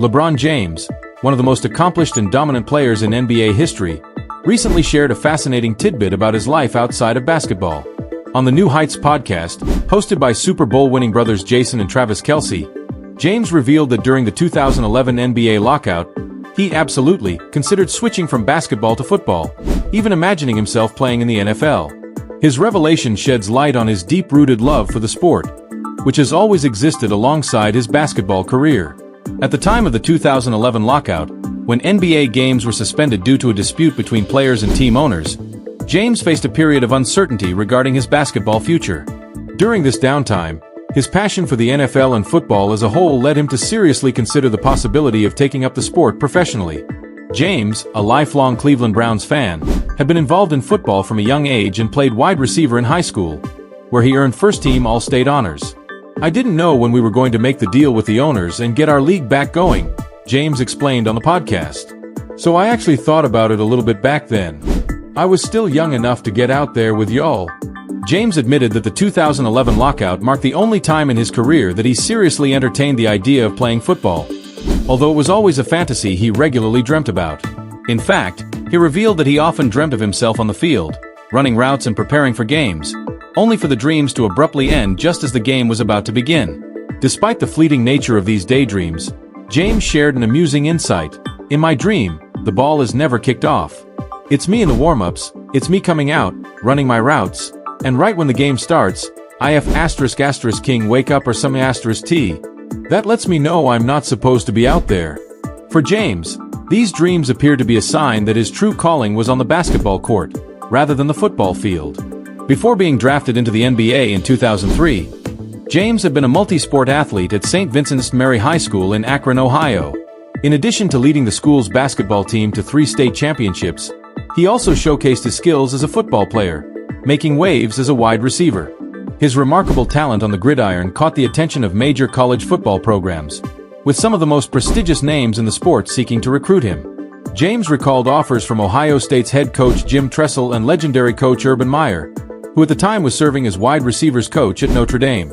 LeBron James, one of the most accomplished and dominant players in NBA history, recently shared a fascinating tidbit about his life outside of basketball. On the New Heights podcast, hosted by Super Bowl-winning brothers Jason and Travis Kelce, James revealed that during the 2011 NBA lockout, he absolutely considered switching from basketball to football, even imagining himself playing in the NFL. His revelation sheds light on his deep-rooted love for the sport, which has always existed alongside his basketball career. At the time of the 2011 lockout, when NBA games were suspended due to a dispute between players and team owners, James faced a period of uncertainty regarding his basketball future. During this downtime, his passion for the NFL and football as a whole led him to seriously consider the possibility of taking up the sport professionally. James, a lifelong Cleveland Browns fan, had been involved in football from a young age and played wide receiver in high school, where he earned first-team All-State honors. "I didn't know when we were going to make the deal with the owners and get our league back going," James explained on the podcast. "So I actually thought about it a little bit back then. I was still young enough to get out there with y'all." James admitted that the 2011 lockout marked the only time in his career that he seriously entertained the idea of playing football, although it was always a fantasy he regularly dreamt about. In fact, he revealed that he often dreamt of himself on the field, running routes and preparing for games, only for the dreams to abruptly end just as the game was about to begin. Despite the fleeting nature of these daydreams, James shared an amusing insight. "In my dream, the ball is never kicked off. It's me in the warm-ups, it's me coming out, running my routes, and right when the game starts, IF*** king wake up or some **t. That lets me know I'm not supposed to be out there." For James, these dreams appeared to be a sign that his true calling was on the basketball court, rather than the football field. Before being drafted into the NBA in 2003, James had been a multi-sport athlete at St. Vincent's Mary High School in Akron, Ohio. In addition to leading the school's basketball team to 3 state championships, he also showcased his skills as a football player, making waves as a wide receiver. His remarkable talent on the gridiron caught the attention of major college football programs, with some of the most prestigious names in the sport seeking to recruit him. James recalled offers from Ohio State's head coach Jim Tressel and legendary coach Urban Meyer, who at the time was serving as wide receivers coach at Notre Dame.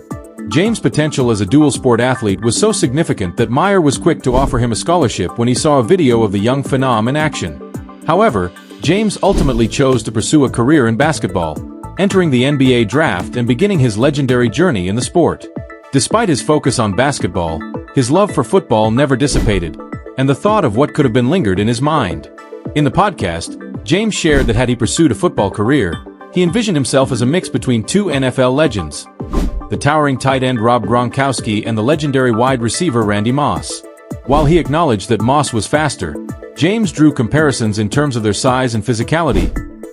James' potential as a dual-sport athlete was so significant that Meyer was quick to offer him a scholarship when he saw a video of the young phenom in action. However, James ultimately chose to pursue a career in basketball, entering the NBA draft and beginning his legendary journey in the sport. Despite his focus on basketball, his love for football never dissipated, and the thought of what could have been lingered in his mind. In the podcast, James shared that had he pursued a football career, he envisioned himself as a mix between 2 NFL legends, the towering tight end Rob Gronkowski and the legendary wide receiver Randy Moss. While he acknowledged that Moss was faster, James drew comparisons in terms of their size and physicality,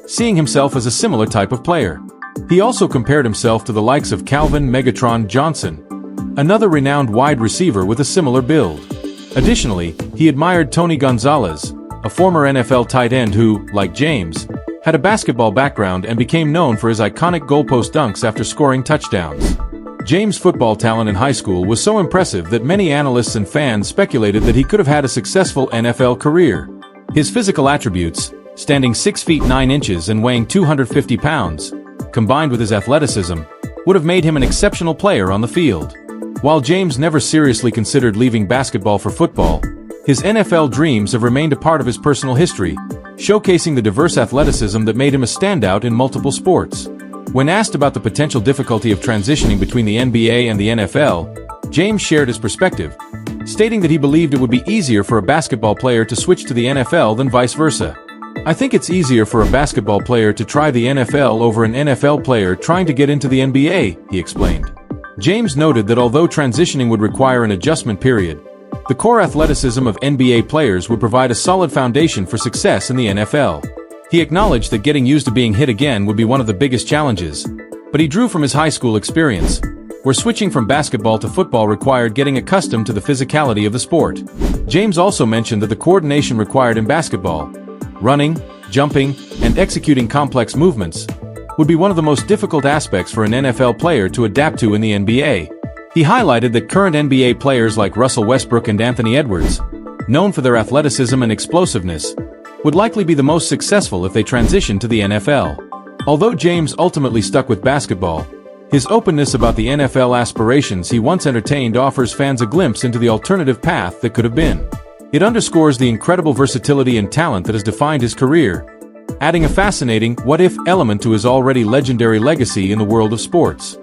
seeing himself as a similar type of player. He also compared himself to the likes of Calvin Megatron Johnson, another renowned wide receiver with a similar build. Additionally, he admired Tony Gonzalez, a former NFL tight end who, like James, had a basketball background and became known for his iconic goalpost dunks after scoring touchdowns. James' football talent in high school was so impressive that many analysts and fans speculated that he could have had a successful NFL career. His physical attributes, standing 6 feet 9 inches and weighing 250 pounds, combined with his athleticism, would have made him an exceptional player on the field. While James never seriously considered leaving basketball for football, his NFL dreams have remained a part of his personal history, showcasing the diverse athleticism that made him a standout in multiple sports. When asked about the potential difficulty of transitioning between the NBA and the NFL, James shared his perspective, stating that he believed it would be easier for a basketball player to switch to the NFL than vice versa. "I think it's easier for a basketball player to try the NFL over an NFL player trying to get into the NBA," he explained. James noted that although transitioning would require an adjustment period, the core athleticism of NBA players would provide a solid foundation for success in the NFL. He acknowledged that getting used to being hit again would be one of the biggest challenges, but he drew from his high school experience, where switching from basketball to football required getting accustomed to the physicality of the sport. James also mentioned that the coordination required in basketball, running, jumping, and executing complex movements, would be one of the most difficult aspects for an NFL player to adapt to in the NBA. He highlighted that current NBA players like Russell Westbrook and Anthony Edwards, known for their athleticism and explosiveness, would likely be the most successful if they transitioned to the NFL. Although James ultimately stuck with basketball, His openness about the NFL aspirations he once entertained offers fans a glimpse into the alternative path that could have been. It underscores the incredible versatility and talent that has defined his career, adding a fascinating what-if element to his already legendary legacy in the world of sports.